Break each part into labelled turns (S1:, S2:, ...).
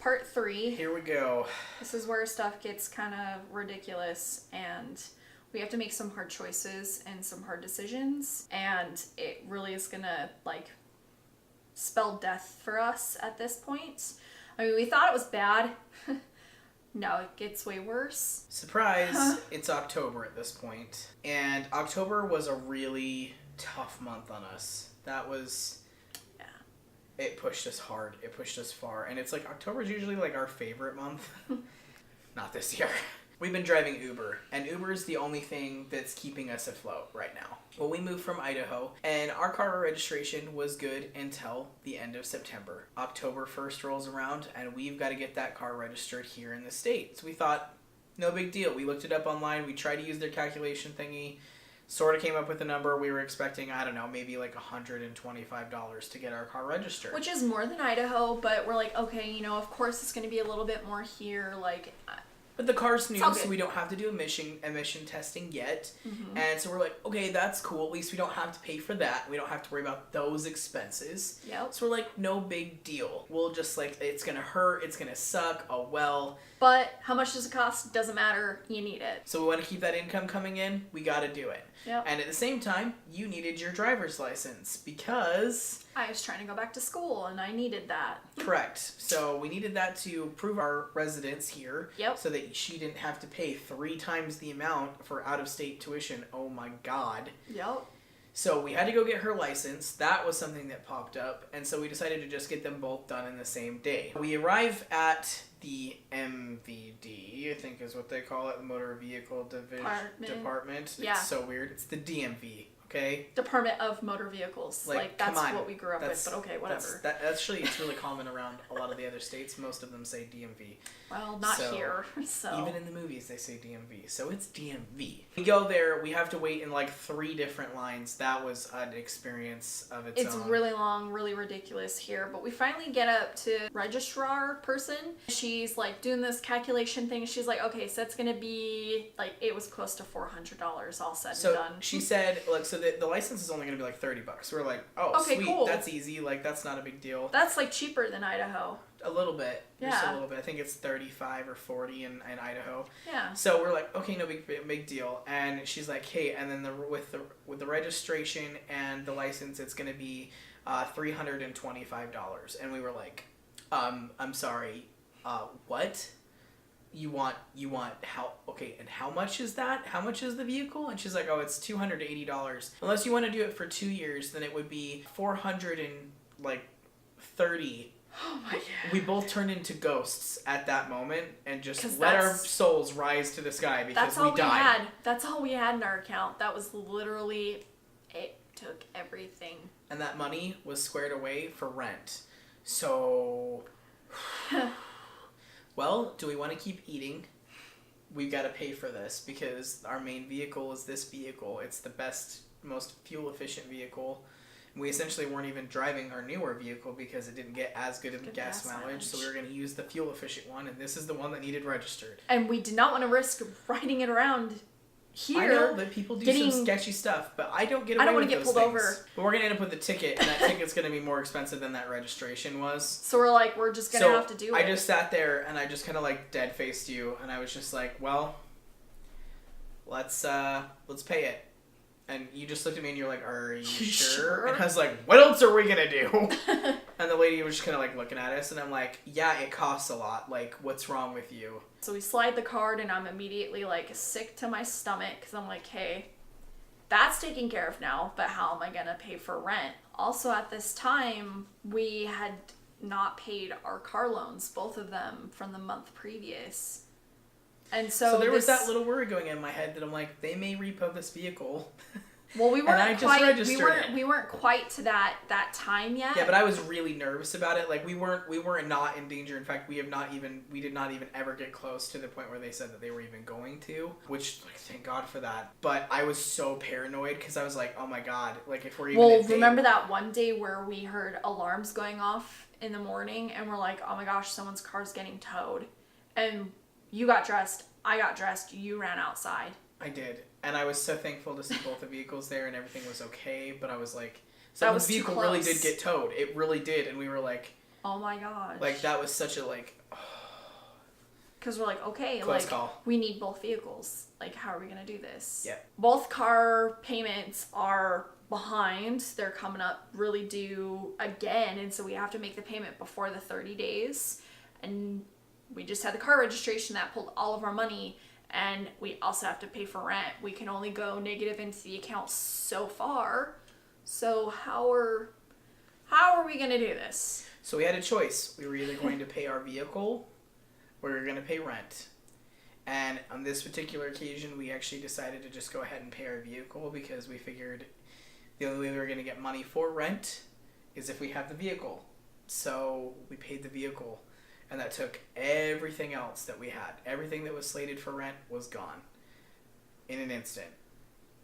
S1: part 3.
S2: Here we go.
S1: This is where stuff gets kind of ridiculous and we have to make some hard choices and some hard decisions. And it really is gonna, like, spell death for us at this point. I mean, we thought it was bad. No, it gets way worse.
S2: Surprise, It's October at this point. And October was a really tough month on us. That was...
S1: Yeah.
S2: It pushed us hard. It pushed us far. And it's like, October's usually like our favorite month. Not this year. We've been driving Uber, and Uber is the only thing that's keeping us afloat right now. Well, we moved from Idaho, and our car registration was good until the end of September. October 1st rolls around, and we've got to get that car registered here in the state. So we thought, no big deal. We looked it up online. We tried to use their calculation thingy. Sort of came up with a number. We were expecting, I don't know, maybe like $125 to get our car registered.
S1: Which is more than Idaho, but we're like, okay, you know, of course it's going to be a little bit more here, like...
S2: But the car's new, so we don't have to do emission testing yet. Mm-hmm. And so we're like, okay, that's cool. At least we don't have to pay for that. We don't have to worry about those expenses.
S1: Yep.
S2: So we're like, no big deal. We'll just like, it's going to hurt. It's going to suck. Oh, well.
S1: But how much does it cost? Doesn't matter. You need it.
S2: So we want to keep that income coming in. We got to do it.
S1: Yep.
S2: And at the same time, you needed your driver's license because...
S1: I was trying to go back to school and I needed that.
S2: Correct. So we needed that to prove our residence here.
S1: Yep.
S2: So that she didn't have to pay 3 times the amount for out-of-state tuition. Oh my God.
S1: Yep.
S2: So we had to go get her license. That was something that popped up. And so we decided to just get them both done in the same day. We arrive at the MVD, I think is what they call it, the Motor Vehicle Department.
S1: Yeah.
S2: It's so weird. It's the DMV. Okay.
S1: Department of Motor Vehicles. Like that's what we grew up with, but okay, whatever.
S2: Actually, it's really common around a lot of the other states. Most of them say DMV.
S1: Well, not here, so.
S2: Even in the movies, they say DMV. So it's DMV. We go there, we have to wait in like 3 different lines. That was an experience of its own.
S1: It's really long, really ridiculous here, but we finally get up to registrar person. She's like doing this calculation thing. She's like, okay, so it's going to be like, it was close to $400 all said and done.
S2: So she said, look, so the license is only going to be like $30. We're like, oh, okay, sweet, cool. That's easy. Like, that's not a big deal.
S1: That's like cheaper than Idaho.
S2: A little bit.
S1: Yeah.
S2: Just a little bit. I think it's 35 or 40 in Idaho.
S1: Yeah.
S2: So we're like, okay, no big deal. And she's like, hey, and then with the registration and the license, it's going to be $325. And we were like, I'm sorry, what? You want how, okay, and how much is that? How much is the vehicle? And she's like, oh, it's $280. Unless you want to do it for 2 years, then it would be $430.
S1: Oh my God.
S2: We both turned into ghosts at that moment and just let our souls rise to the sky because we died.
S1: That's all we had in our account. That was literally, it took everything.
S2: And that money was squared away for rent. So... Well, do we want to keep eating? We've got to pay for this because our main vehicle is this vehicle. It's the best, most fuel-efficient vehicle. We essentially weren't even driving our newer vehicle because it didn't get as good of gas mileage, so we were going to use the fuel-efficient one, and this is the one that needed registered.
S1: And we did not want to risk riding it around here.
S2: I know that people do some sketchy stuff, but I don't get away with those things. I don't want to get pulled over. But we're going to end up with a ticket, and that ticket's going to be more expensive than that registration was.
S1: So we're like, we're just going to have to do it.
S2: I just sat there, and I just kind of like dead-faced you, and I was just like, well, let's pay it. And you just looked at me and you're like, are you sure? And I was like, what else are we going to do? And the lady was just kind of like looking at us and I'm like, yeah, it costs a lot. Like, what's wrong with you?
S1: So we slide the card and I'm immediately like sick to my stomach because I'm like, hey, that's taken care of now, but how am I going to pay for rent? Also at this time, we had not paid our car loans, both of them from the month previous. And so
S2: there was that little worry going in my head that I'm like, they may repo this vehicle.
S1: Well, we weren't quite to that time yet.
S2: Yeah, but I was really nervous about it. Like we weren't not in danger. In fact, we did not even ever get close to the point where they said that they were even going to, which like, thank God for that. But I was so paranoid because I was like, oh my God, like if we're even
S1: remember that one day where we heard alarms going off in the morning and we're like, oh my gosh, someone's car's getting towed. And you got dressed, I got dressed, you ran outside.
S2: I did. And I was so thankful to see both the vehicles there and everything was okay. But I was like, the vehicle really did get towed. It really did. And we were like,
S1: oh my gosh.
S2: Like that was such a like, oh,
S1: Because we're like, okay,
S2: Close
S1: like,
S2: call.
S1: we need both vehicles. Like, how are we going to do this?
S2: Yeah.
S1: Both car payments are behind. They're coming up really due again. And so we have to make the payment before the 30 days. And we just had the car registration that pulled all of our money. And we also have to pay for rent. We can only go negative into the account so far. So how are we going to do this?
S2: So we had a choice. We were either going to pay our vehicle or we were going to pay rent. And on this particular occasion, we actually decided to just go ahead and pay our vehicle because we figured the only way we were going to get money for rent is if we have the vehicle. So we paid the vehicle, and that took everything else that we had. Everything that was slated for rent was gone in an instant.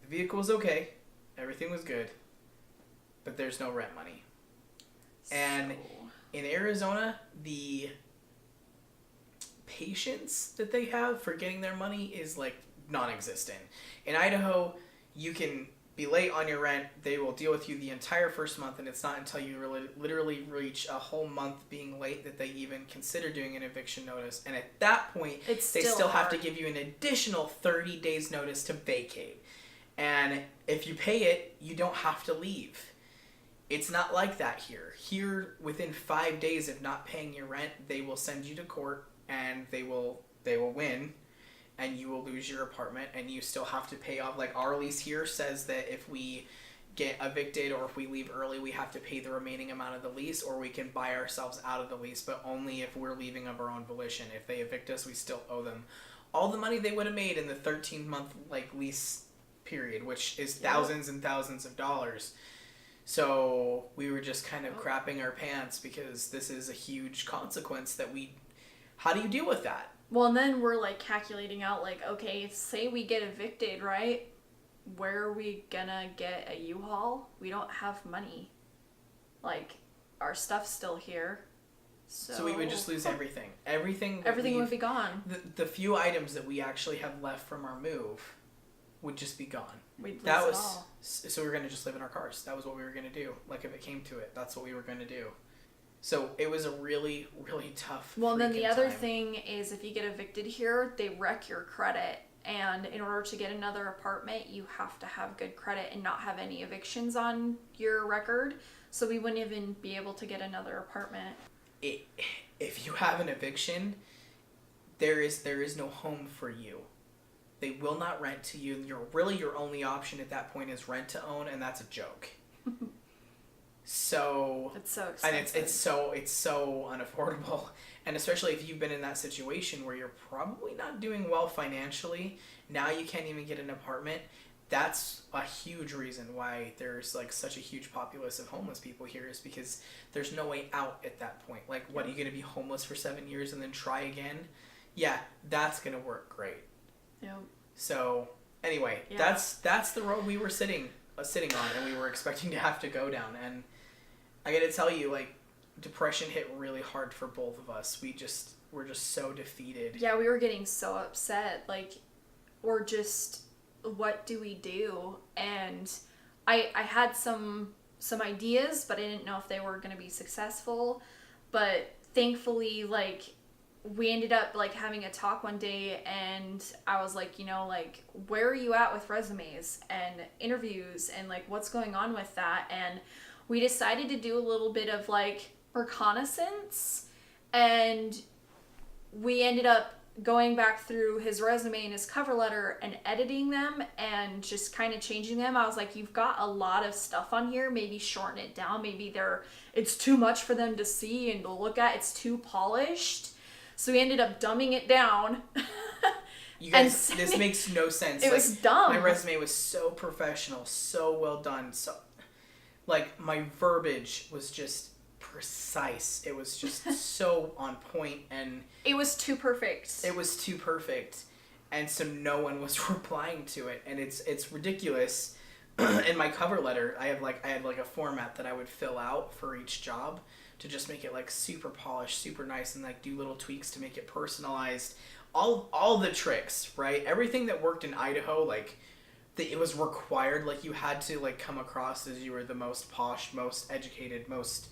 S2: The vehicle was okay. Everything was good. But there's no rent money. And in Arizona, the patience that they have for getting their money is like non-existent. In Idaho, you can be late on your rent. They will deal with you the entire first month, and it's not until you literally reach a whole month being late that they even consider doing an eviction notice. And at that point, they still have to give you an additional 30 days notice to vacate. And if you pay it, you don't have to leave. It's not like that here. Here, within 5 days of not paying your rent, they will send you to court, and they will win, and you will lose your apartment, and you still have to pay off. Like, our lease here says that if we get evicted or if we leave early, we have to pay the remaining amount of the lease, or we can buy ourselves out of the lease, but only if we're leaving of our own volition. If they evict us, we still owe them all the money they would have made in the 13-month lease period, which is thousands and thousands of dollars. So we were just kind of crapping our pants because this is a huge consequence that how do you deal with that?
S1: Well, and then we're like calculating out like, okay, say we get evicted, right? Where are we gonna get a U-Haul? We don't have money. Like, our stuff's still here. So
S2: we would just lose everything. Everything
S1: would be gone.
S2: The few items that we actually have left from our move would just be gone.
S1: We'd lose it all.
S2: So we were going to just live in our cars. That was what we were going to do. Like, if it came to it, that's what we were going to do. So it was a really, really tough
S1: Well, and then the other
S2: time.
S1: thing is if you get evicted here, they wreck your credit. And in order to get another apartment, you have to have good credit and not have any evictions on your record. So we wouldn't even be able to get another apartment.
S2: If you have an eviction, there is no home for you. They will not rent to you. Your only option at that point is rent to own, and that's a joke. So
S1: it's so expensive.
S2: And it's so unaffordable. And especially if you've been in that situation where you're probably not doing well financially, now you can't even get an apartment. That's a huge reason why there's like such a huge populace of homeless people here, is because there's no way out at that point. Like, what, are you going to be homeless for 7 years and then try again? Yeah, that's going to work great.
S1: Yep.
S2: So anyway, that's the road we were sitting on, and we were expecting to have to go down. And I got to tell you, like, depression hit really hard for both of us. We're just so defeated.
S1: Yeah, we were getting so upset. Like, or just, what do we do? And I had some ideas, but I didn't know if they were going to be successful. But thankfully, like, we ended up like having a talk one day, and I was like, like, where are you at with resumes and interviews and like what's going on with that? And we decided to do a little bit of like reconnaissance, and we ended up going back through his resume and his cover letter and editing them and just kind of changing them. I was like, you've got a lot of stuff on here, maybe shorten it down. Maybe it's too much for them to see and to look at. It's too polished. So we ended up dumbing it down.
S2: You guys, this makes no sense.
S1: It was dumb.
S2: My resume was so professional, so well done. So, like, my verbiage was just precise. It was just so on point, and
S1: it was too perfect.
S2: It was too perfect, and so no one was replying to it, and it's ridiculous. In my cover letter, I had a format that I would fill out for each job to just make it like super polished, super nice, and like do little tweaks to make it personalized. All the tricks, right? Everything that worked in Idaho, like it was required. Like, you had to like come across as you were the most posh, most educated, most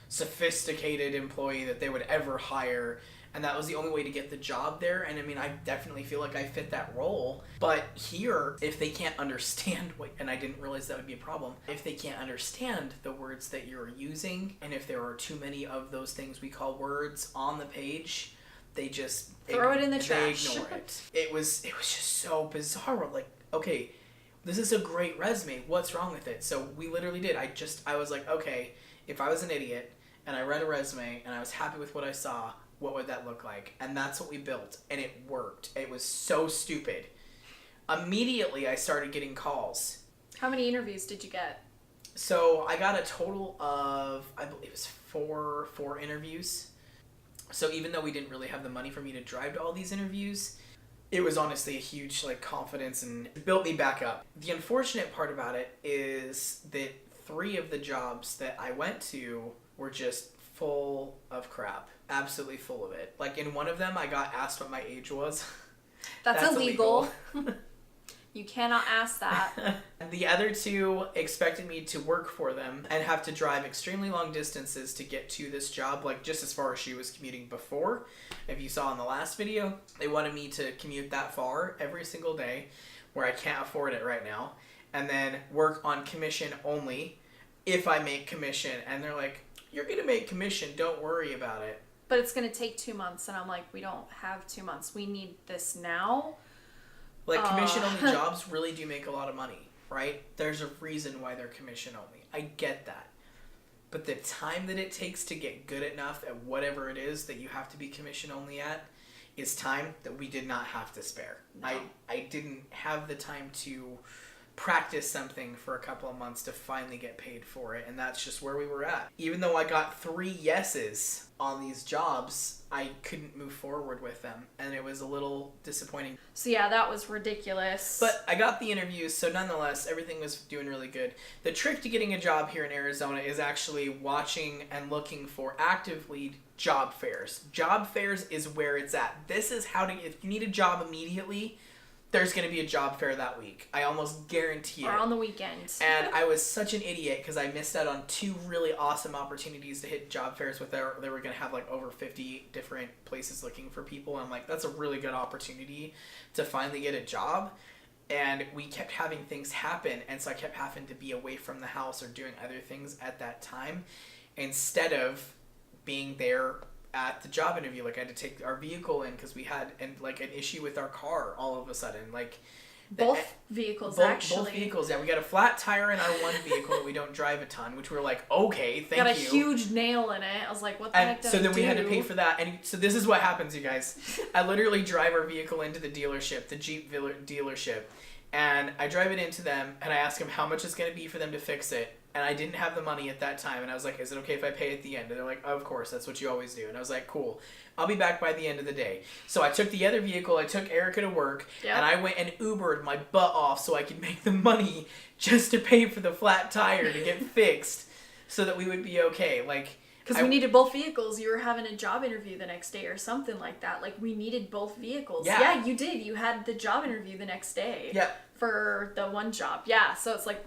S2: sophisticated employee that they would ever hire. and that was the only way to get the job there. And I mean, I definitely feel like I fit that role. But here, if they can't understand what, and I didn't realize that would be a problem, if they can't understand the words that you're using, and if there are too many of those things we call words on the page, they just
S1: throw it in the trash.
S2: They ignore it. It was just so bizarre. Like, okay, this is a great resume. What's wrong with it? So we literally did. I was like, okay, if I was an idiot and I read a resume and I was happy with what I saw, what would that look like? And that's what we built, and it worked. It was so stupid. Immediately, I started getting calls.
S1: How many interviews did you get?
S2: So I got a total of, I believe it was four interviews. So even though we didn't really have the money for me to drive to all these interviews, it was honestly a huge confidence, and it built me back up. The unfortunate part about it is that 3 of the jobs that I went to were just full of crap. Absolutely full of it. Like, in one of them, I got asked what my age was.
S1: That's illegal. You cannot ask that.
S2: The other 2 expected me to work for them and have to drive extremely long distances to get to this job, like just as far as she was commuting before. If you saw in the last video, they wanted me to commute that far every single day, where I can't afford it right now, and then work on commission only if I make commission. And they're like, you're going to make commission, don't worry about it.
S1: But it's going to take 2 months, and I'm like, we don't have 2 months. We need this now.
S2: Like, commission-only jobs really do make a lot of money, right? There's a reason why they're commission-only. I get that. But the time that it takes to get good enough at whatever it is that you have to be commission-only at is time that we did not have to spare.
S1: No.
S2: I didn't have the time to practice something for a couple of months to finally get paid for it, and that's just where we were at. Even though I got 3 yeses on these jobs, I couldn't move forward with them, and it was a little disappointing.
S1: So yeah, that was ridiculous.
S2: But I got the interviews, so nonetheless, everything was doing really good. The trick to getting a job here in Arizona is actually watching and looking for actively job fairs. Job fairs is where it's at. This is how to, if you need a job immediately, there's going to be a job fair that week. I almost guarantee it.
S1: Or on the weekend.
S2: And I was such an idiot because I missed out on 2 really awesome opportunities to hit job fairs with their, they were going to have like over 50 different places looking for people. And I'm like, that's a really good opportunity to finally get a job. And we kept having things happen. And so I kept having to be away from the house or doing other things at that time instead of being there at the job interview. Like, I had to take our vehicle in because we had an issue with our car all of a sudden. Like,
S1: both vehicles.
S2: Both vehicles, yeah. We got a flat tire in our one vehicle that we don't drive a ton, which we were like, okay, thank you.
S1: Got a huge nail in it. I was like, what the heck did I do?
S2: So then we had to pay for that. And so this is what happens, you guys. I literally drive our vehicle into the dealership, the Jeep dealership, and I drive it into them, and I ask them how much it's going to be for them to fix it. And I didn't have the money at that time, and I was like, is it okay if I pay at the end? And they're like, of course, that's what you always do. And I was like, cool. I'll be back by the end of the day. So I took the other vehicle, I took Erica to work, and I went and Ubered my butt off so I could make the money just to pay for the flat tire to get fixed so that we would be okay. Like,
S1: because we needed both vehicles. You were having a job interview the next day or something like that. Like, we needed both vehicles. Yeah, you did. You had the job interview the next day.
S2: Yeah.
S1: For the one job. Yeah, so it's like,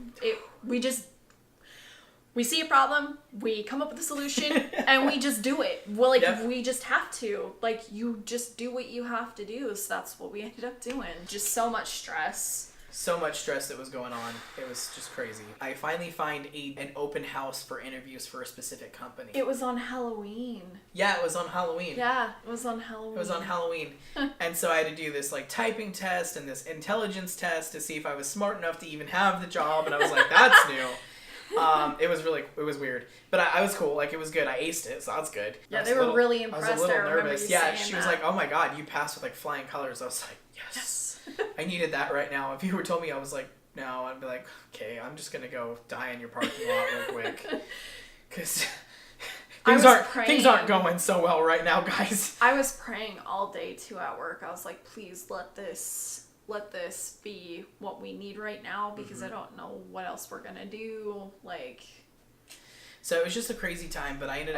S1: we see a problem, we come up with a solution, and we just do it. Well, we just have to. Like, you just do what you have to do. So that's what we ended up doing. Just so much stress.
S2: So much stress that was going on. It was just crazy. I finally find an open house for interviews for a specific company.
S1: It was on Halloween.
S2: Yeah, it was on Halloween.
S1: Yeah, it was on Halloween.
S2: It was on Halloween. And so I had to do this typing test and this intelligence test to see if I was smart enough to even have the job. And I was like, that's new. It was weird, but I was cool. Like, it was good. I aced it, so that's good.
S1: Yeah, they were really impressed.
S2: I was a little nervous. Yeah, she was
S1: that.
S2: like, "Oh my god, you passed with flying colors." I was like, "Yes." I needed that right now. If you were told me I was like, "No," I'd be like, "Okay, I'm just gonna go die in your parking lot real quick," because things aren't going so well right now, guys.
S1: I was praying all day too at work. I was like, "Please let this be what we need right now, because I don't know what else we're gonna do." Like,
S2: so it was just a crazy time, but I ended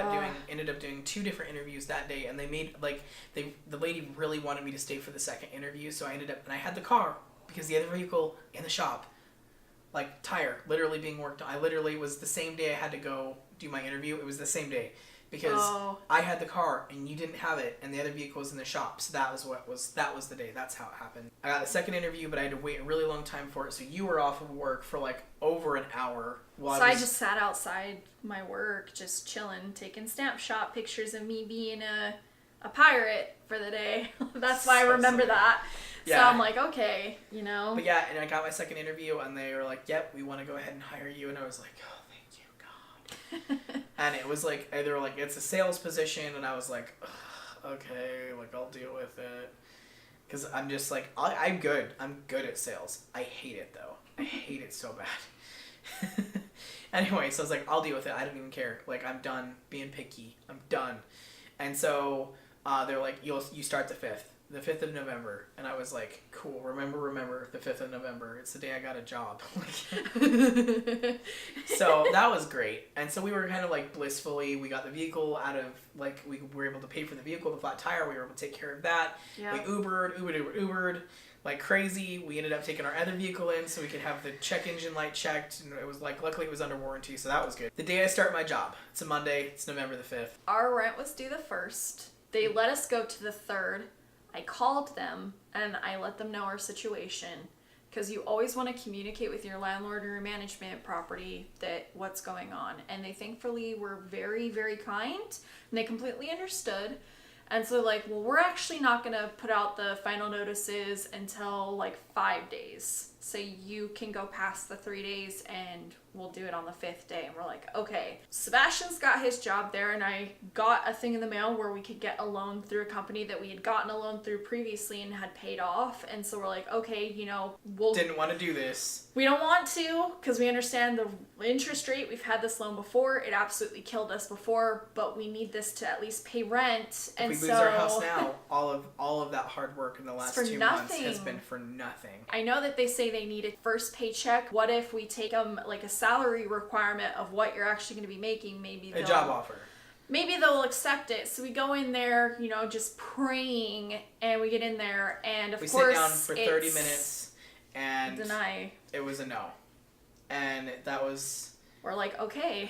S2: up doing 2 different interviews that day, and they made the lady really wanted me to stay for the second interview, so I had the car because the other vehicle in the shop, tire literally being worked on. It was the same day I had to go do my interview. It was the same day because I had the car and you didn't have it, and the other vehicle was in the shop. So that was the day. That's how it happened. I got a second interview, but I had to wait a really long time for it. So you were off of work for like over an hour.
S1: I just sat outside my work, just chilling, taking snapshot pictures of me being a pirate for the day. That's why I remember that. Yeah. So I'm like, okay, you know.
S2: But yeah, and I got my second interview, and they were like, "Yep, we want to go ahead and hire you," and I was like, "Oh, thank you, God." And it was like, they were like, "It's a sales position," and I was like, "Okay, like I'll deal with it," because I'm just like, I'm good. I'm good at sales. I hate it though. I hate it so bad. Anyway, so I was like, I'll deal with it. I don't even care. Like, I'm done being picky. I'm done. And so they're like, you start the 5th of November. And I was like, cool. Remember the 5th of November. It's the day I got a job. So that was great. And so we were kind of like blissfully, we got the vehicle out of, like, we were able to pay for the vehicle, the flat tire. We were able to take care of that. Yeah. We Ubered like crazy. We ended up taking our other vehicle in so we could have the check engine light checked, and it was like, luckily it was under warranty, so that was good. The day I start my job, it's a Monday, it's November the 5th.
S1: Our rent was due the 1st. They let us go to the 3rd. I called them and I let them know our situation, because you always want to communicate with your landlord or your management property that what's going on, and they thankfully were very, very kind, and they completely understood. And so like, well, we're actually not going to put out the final notices until like 5 days. So you can go past the 3 days and we'll do it on the 5th day. And we're like, okay. Sebastian's got his job there, and I got a thing in the mail where we could get a loan through a company that we had gotten a loan through previously and had paid off. And so we're like, okay, you know,
S2: didn't want to do this.
S1: We don't want to, because we understand the interest rate. We've had this loan before. It absolutely killed us before, but we need this to at least pay rent.
S2: And if we lose our house now, all of that hard work in the last 2 months has been for nothing.
S1: I know that they say they need a first paycheck. What if we take them like a salary requirement of what you're actually going to be making? Maybe
S2: a job offer.
S1: Maybe they'll accept it. So we go in there, you know, just praying, and we get in there, and we
S2: sit down for 30 minutes, and
S1: deny.
S2: It was a no, and that was.
S1: We're like, okay.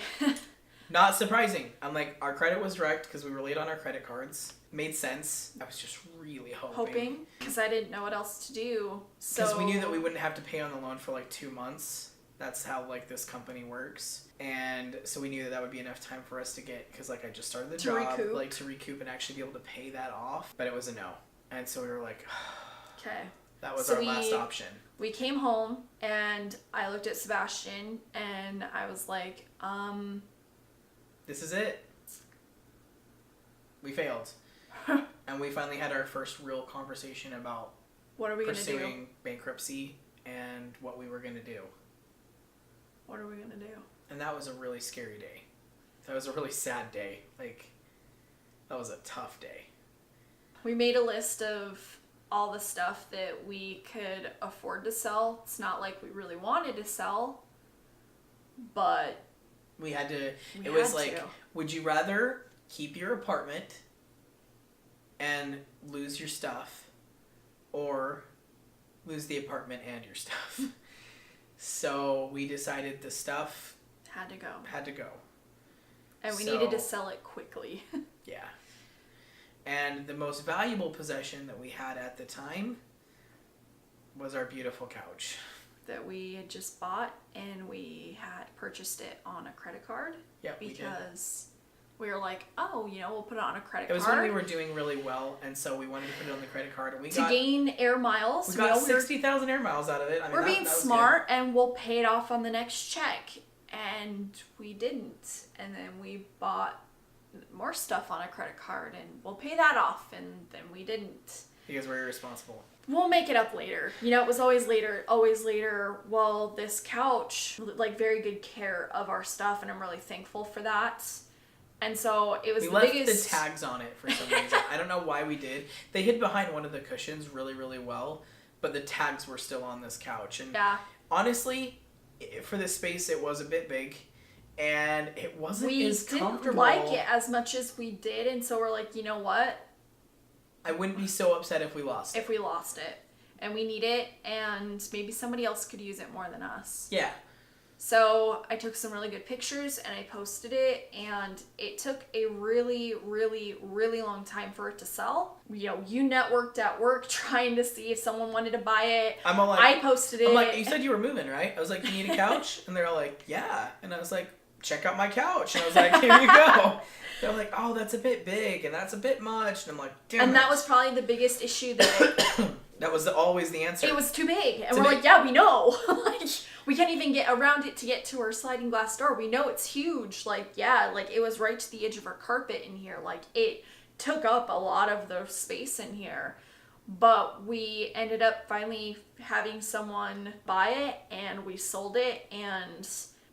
S2: Not surprising. I'm like, our credit was direct because we were late on our credit cards. Made sense. I was just really hoping.
S1: Because I didn't know what else to do.
S2: Because we knew that we wouldn't have to pay on the loan for like 2 months. That's how like this company works. And so we knew that would be enough time for us to get, because like I just started the job, like to recoup and actually be able to pay that off. But it was a no. And so we were like, okay. That was our last option.
S1: We came home and I looked at Sebastian and I was like,
S2: this is it. We failed. And we finally had our first real conversation about
S1: what are we
S2: pursuing bankruptcy and what we were going to do.
S1: What are we going to do?
S2: And that was a really scary day. That was a really sad day. Like, that was a tough day.
S1: We made a list of all the stuff that we could afford to sell. It's not like we really wanted to sell, but
S2: we had to. It was like, would you rather keep your apartment and lose your stuff, or lose the apartment and your stuff? So we decided the stuff
S1: had to go. And we needed to sell it quickly.
S2: Yeah. And the most valuable possession that we had at the time was our beautiful couch.
S1: That we had just bought, and we had purchased it on a credit card.
S2: Yep,
S1: because we were like, oh, you know, we'll put it on a credit card.
S2: It was when we were doing really well, and so we wanted to put it on the credit card. And we
S1: gain air miles.
S2: We got 60,000 air miles out of it. I mean,
S1: we're being smart, and we'll pay it off on the next check. And we didn't. And then we bought more stuff on a credit card, and we'll pay that off, and then we didn't.
S2: Because we're irresponsible.
S1: We'll make it up later. You know, it was always later. Well, this couch, like, very good care of our stuff, and I'm really thankful for that. And so it was
S2: we left the tags on it for some reason. I don't know why we did. They hid behind one of the cushions really, really well, but the tags were still on this couch. And honestly, for this space, it was a bit big, and it wasn't as comfortable. We didn't like
S1: it as much as we did, and so we're like, you know what?
S2: I wouldn't be so upset if we lost it.
S1: And we need it, and maybe somebody else could use it more than us.
S2: Yeah.
S1: So I took some really good pictures and I posted it, and it took a really, really, really long time for it to sell. You know, you networked at work trying to see if someone wanted to buy it.
S2: I'm all like,
S1: I posted it.
S2: I'm like, you said you were moving, right? I was like, you need a couch? And they're all like, yeah. And I was like, check out my couch. And I was like, here you go. They're like, oh, that's a bit big and that's a bit much. And I'm like, damn it.
S1: And that was probably the biggest issue that
S2: that was always the answer.
S1: it was too big. And we're like, yeah, we know. Like, we can't even get around it to get to our sliding glass door. We know it's huge. Like, yeah, like it was right to the edge of our carpet in here. Like, it took up a lot of the space in here. But we ended up finally having someone buy it, and we sold it, and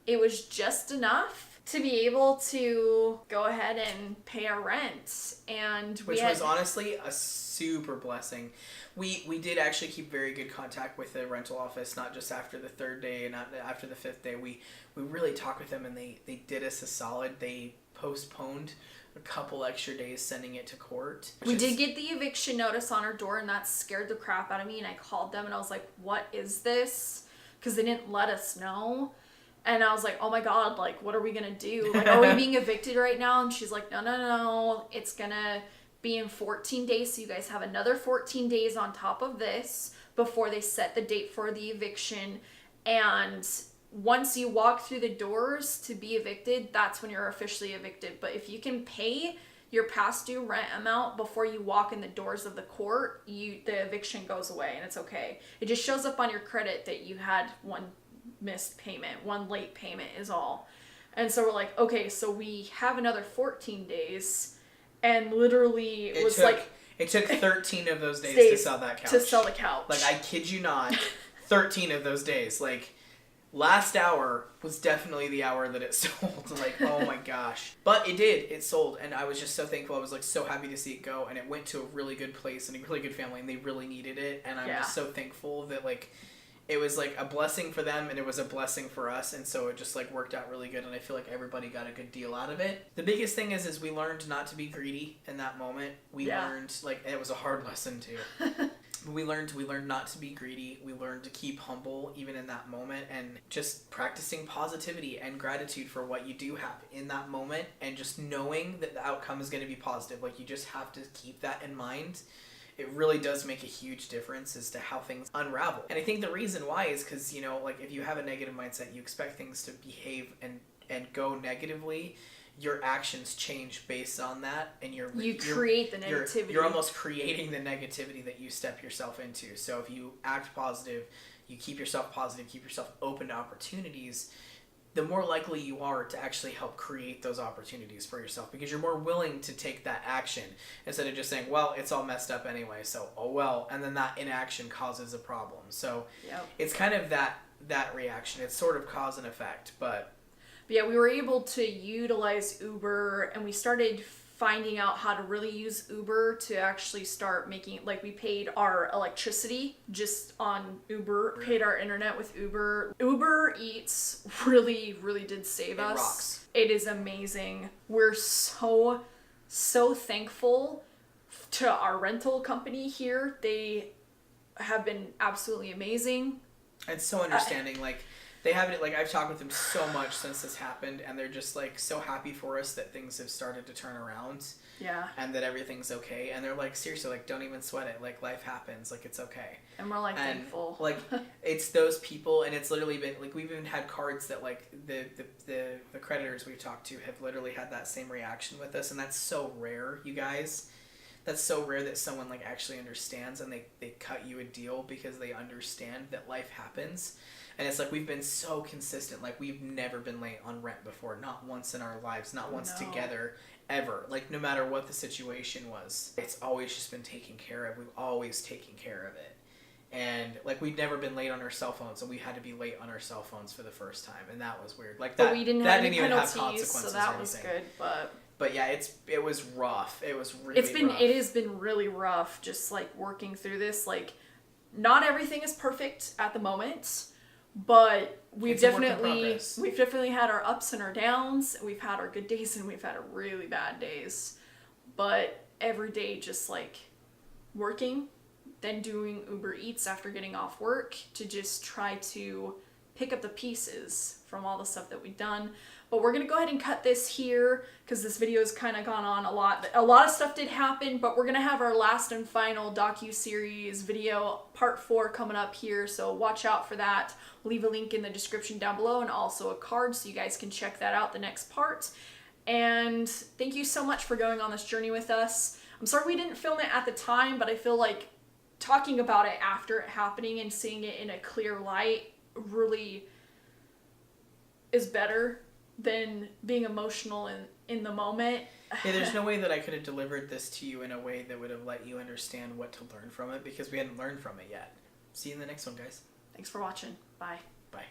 S1: it was just enough to be able to go ahead and pay our rent. And
S2: which was honestly a super blessing. We did actually keep very good contact with the rental office, not just after the third day and not after the fifth day. We really talked with them, and they did us a solid. They postponed a couple extra days sending it to court.
S1: We did get the eviction notice on our door, and that scared the crap out of me, and I called them and I was like, what is this? Because they didn't let us know. And I was like, oh my God, like, what are we gonna do? Like, are we being evicted right now? And she's like, no, it's gonna be in 14 days, so you guys have another 14 days on top of this before they set the date for the eviction. And once you walk through the doors to be evicted, that's when you're officially evicted. But if you can pay your past due rent amount before you walk in the doors of the court, the eviction goes away, and it's okay. It just shows up on your credit that you had one missed payment, one late payment is all. And so we're like, okay, so we have another 14 days, and literally
S2: it took 13 of those days to sell that couch.
S1: To sell the couch.
S2: Like, I kid you not, 13 of those days. Like, last hour was definitely the hour that it sold. Like, oh my gosh. But it did. It sold, and I was just so thankful. I was like so happy to see it go, and it went to a really good place and a really good family, and they really needed it. And I'm just so thankful that, like, it was like a blessing for them, and it was a blessing for us, and so it just like worked out really good, and I feel like everybody got a good deal out of it. The biggest thing is we learned not to be greedy in that moment. We learned, like, and it was a hard lesson too. We learned not to be greedy. We learned to keep humble even in that moment, and just practicing positivity and gratitude for what you do have in that moment, and just knowing that the outcome is going to be positive. Like, you just have to keep that in mind. It really does make a huge difference as to how things unravel. And I think the reason why is because, you know, like, if you have a negative mindset, you expect things to behave and go negatively, your actions change based on that, and you
S1: create the negativity.
S2: You're almost creating the negativity that you step yourself into. So if you act positive, you keep yourself positive, keep yourself open to opportunities, the more likely you are to actually help create those opportunities for yourself, because you're more willing to take that action instead of just saying, well, it's all messed up anyway, so oh well, and then that inaction causes a problem. So it's kind of that reaction. It's sort of cause and effect. But
S1: yeah, we were able to utilize Uber, and we started finding out how to really use Uber to actually start making, like, we paid our electricity just on Uber, paid our internet with Uber. Uber Eats really, really did save us.
S2: Rocks.
S1: It is amazing. We're so thankful to our rental company here. They have been absolutely amazing.
S2: And so understanding, like, they haven't, like, I've talked with them so much since this happened, and they're just, like, so happy for us that things have started to turn around.
S1: Yeah.
S2: And that everything's okay. And they're like, seriously, like, don't even sweat it. Like, life happens. Like, it's okay.
S1: And we're, like, thankful.
S2: Like, it's those people, and it's literally been, like, we've even had cards that, like, the creditors we've talked to have literally had that same reaction with us, and that's so rare, you guys. That's so rare that someone, like, actually understands, and they cut you a deal because they understand that life happens. And it's like, we've been so consistent. Like, we've never been late on rent before. Not once in our lives. Not once together. Ever. Like, no matter what the situation was. It's always just been taken care of. We've always taken care of it. And, like, we've never been late on our cell phones. And we had to be late on our cell phones for the first time. And that was weird. Like,
S1: but we didn't have any penalties,
S2: consequences,
S1: so that was good.
S2: But yeah, it was rough. It was really rough.
S1: It has been really rough just, like, working through this. Like, not everything is perfect at the moment. But we've definitely had our ups and our downs. We've had our good days, and we've had our really bad days. But every day, just, like, working, then doing Uber Eats after getting off work to just try to pick up the pieces from all the stuff that we've done. But we're going to go ahead and cut this here because this video has kind of gone on a lot. A lot of stuff did happen, but we're going to have our last and final docuseries video, part 4, coming up here. So watch out for that. We'll leave a link in the description down below and also a card so you guys can check that out, the next part. And thank you so much for going on this journey with us. I'm sorry we didn't film it at the time, but I feel like talking about it after it happening and seeing it in a clear light really is better than being emotional in the moment.
S2: Yeah, there's no way that I could have delivered this to you in a way that would have let you understand what to learn from it because we hadn't learned from it yet. See you in the next one, guys.
S1: Thanks for watching. Bye.
S2: Bye.